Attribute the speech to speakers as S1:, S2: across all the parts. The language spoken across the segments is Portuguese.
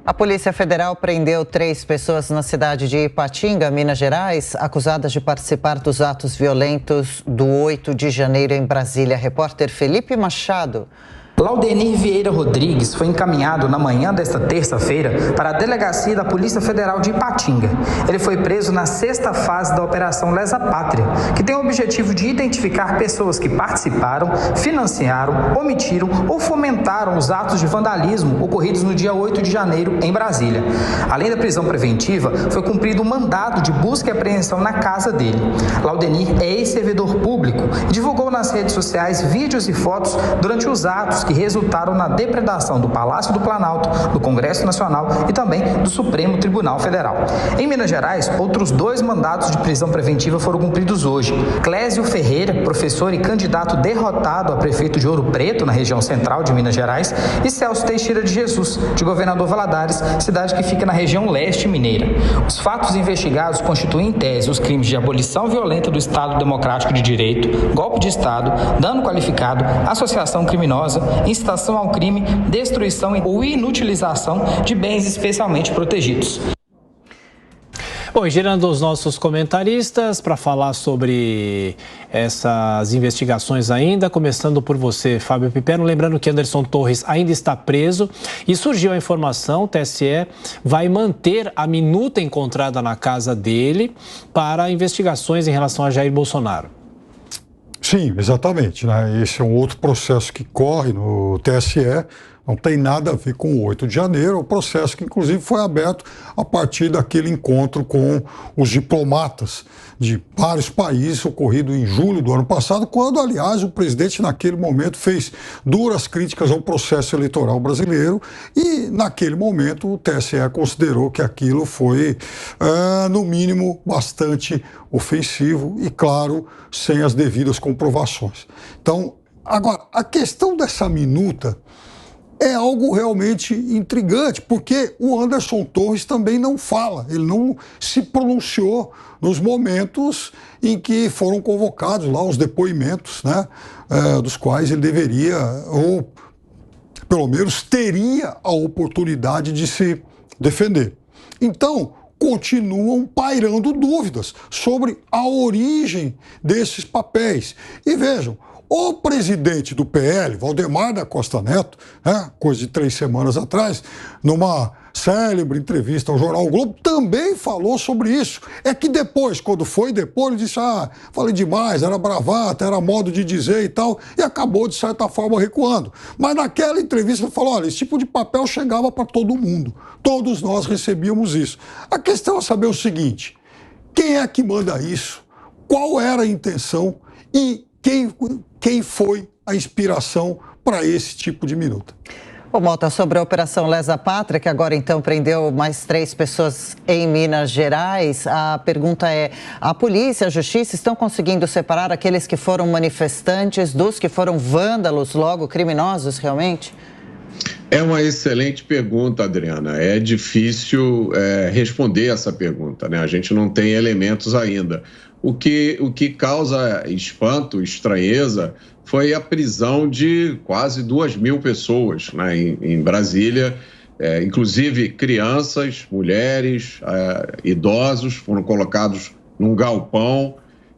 S1: A Polícia Federal prendeu 3 pessoas na cidade de Ipatinga, Minas Gerais, acusadas de participar dos atos violentos do 8 de janeiro em Brasília. Repórter Felipe Machado.
S2: Laudenir Vieira Rodrigues foi encaminhado na manhã desta terça-feira para a delegacia da Polícia Federal de Ipatinga. Ele foi preso na 6ª fase da Operação Lesa Pátria, que tem o objetivo de identificar pessoas que participaram, financiaram, omitiram ou fomentaram os atos de vandalismo ocorridos no dia 8 de janeiro em Brasília. Além da prisão preventiva, foi cumprido um mandado de busca e apreensão na casa dele. Laudenir é ex-servidor público e divulgou nas redes sociais vídeos e fotos durante os atos que resultaram na depredação do Palácio do Planalto, do Congresso Nacional e também do Supremo Tribunal Federal. Em Minas Gerais, outros 2 mandados de prisão preventiva foram cumpridos hoje. Clésio Ferreira, professor e candidato derrotado a prefeito de Ouro Preto, na região central de Minas Gerais, e Celso Teixeira de Jesus, de Governador Valadares, cidade que fica na região leste mineira. Os fatos investigados constituem, em tese, os crimes de abolição violenta do Estado Democrático de Direito, golpe de Estado, dano qualificado, associação criminosa, incitação ao crime, destruição ou inutilização de bens especialmente protegidos.
S3: Bom, e girando os nossos comentaristas para falar sobre essas investigações ainda, começando por você, Fábio Pipero, lembrando que Anderson Torres ainda está preso e surgiu a informação, o TSE vai manter a minuta encontrada na casa dele para investigações em relação a Jair Bolsonaro.
S4: Sim, exatamente, né? Esse é um outro processo que corre no TSE, não tem nada a ver com o 8 de janeiro, o processo que inclusive foi aberto a partir daquele encontro com os diplomatas de vários países, ocorrido em julho do ano passado, quando, aliás, o presidente naquele momento fez duras críticas ao processo eleitoral brasileiro e, naquele momento, o TSE considerou que aquilo foi, no mínimo, bastante ofensivo e, claro, sem as devidas comprovações. Então, agora, a questão dessa minuta é algo realmente intrigante, porque o Anderson Torres também não fala, ele não se pronunciou nos momentos em que foram convocados lá os depoimentos, né, dos quais ele deveria, ou pelo menos teria a oportunidade de se defender. Então, continuam pairando dúvidas sobre a origem desses papéis. E vejam, o presidente do PL, Valdemar da Costa Neto, coisa de 3 semanas atrás, numa célebre entrevista ao jornal o Globo, também falou sobre isso. É que depois, quando foi depor, ele disse, falei demais, era bravata, era modo de dizer e tal, e acabou, de certa forma, recuando. Mas naquela entrevista ele falou, olha, esse tipo de papel chegava para todo mundo, todos nós recebíamos isso. A questão é saber o seguinte, quem é que manda isso? Qual era a intenção e quem foi a inspiração para esse tipo de minuta?
S1: Ô, Mota, sobre a Operação Lesa Pátria, que agora então prendeu mais 3 pessoas em Minas Gerais, a pergunta é, a polícia, a justiça estão conseguindo separar aqueles que foram manifestantes dos que foram vândalos, logo criminosos realmente?
S5: É uma excelente pergunta, Adriana. É difícil responder essa pergunta, né? A gente não tem elementos ainda. O que causa espanto, estranheza, foi a prisão de quase 2.000 pessoas, né, em Brasília, inclusive crianças, mulheres, idosos foram colocados num galpão.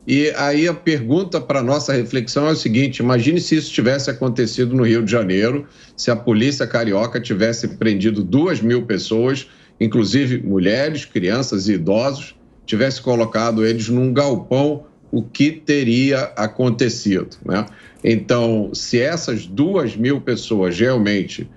S5: E aí a pergunta para a nossa reflexão é o seguinte, imagine se isso tivesse acontecido no Rio de Janeiro, se a polícia carioca tivesse prendido 2.000 pessoas, inclusive mulheres, crianças e idosos, tivesse colocado eles num galpão, o que teria acontecido, né? Então, se essas 2.000 pessoas realmente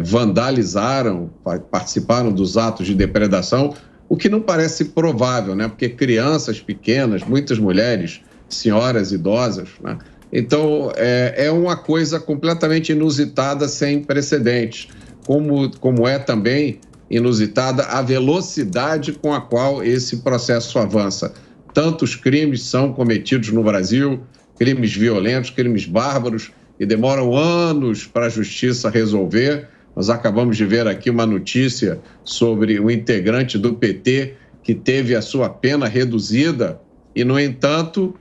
S5: vandalizaram, participaram dos atos de depredação, o que não parece provável, né? Porque crianças pequenas, muitas mulheres, senhoras idosas, né? Então, é uma coisa completamente inusitada, sem precedentes, como é também inusitada a velocidade com a qual esse processo avança. Tantos crimes são cometidos no Brasil, crimes violentos, crimes bárbaros, e demoram anos para a justiça resolver. Nós acabamos de ver aqui uma notícia sobre um integrante do PT que teve a sua pena reduzida e, no entanto,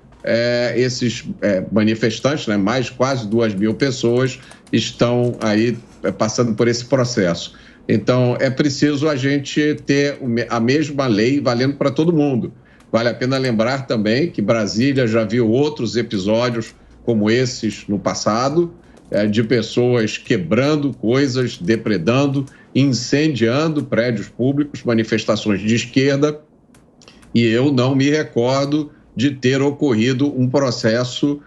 S5: esses manifestantes, né, mais quase 2.000 pessoas, estão aí passando por esse processo. Então, é preciso a gente ter a mesma lei valendo para todo mundo. Vale a pena lembrar também que Brasília já viu outros episódios como esses no passado, de pessoas quebrando coisas, depredando, incendiando prédios públicos, manifestações de esquerda, e eu não me recordo de ter ocorrido um processo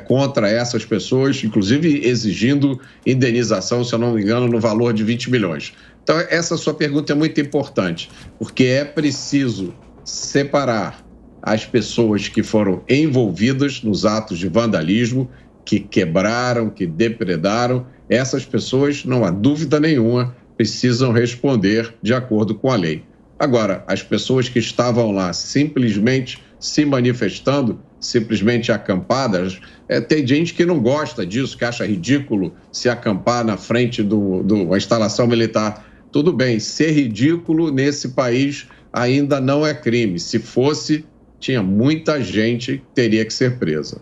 S5: contra essas pessoas, inclusive exigindo indenização, se eu não me engano, no valor de 20 milhões. Então, essa sua pergunta é muito importante, porque é preciso separar as pessoas que foram envolvidas nos atos de vandalismo, que quebraram, que depredaram. Essas pessoas, não há dúvida nenhuma, precisam responder de acordo com a lei. Agora, as pessoas que estavam lá simplesmente se manifestando, simplesmente acampadas, tem gente que não gosta disso, que acha ridículo se acampar na frente de uma instalação militar. Tudo bem, ser ridículo nesse país ainda não é crime. Se fosse, tinha muita gente que teria que ser presa.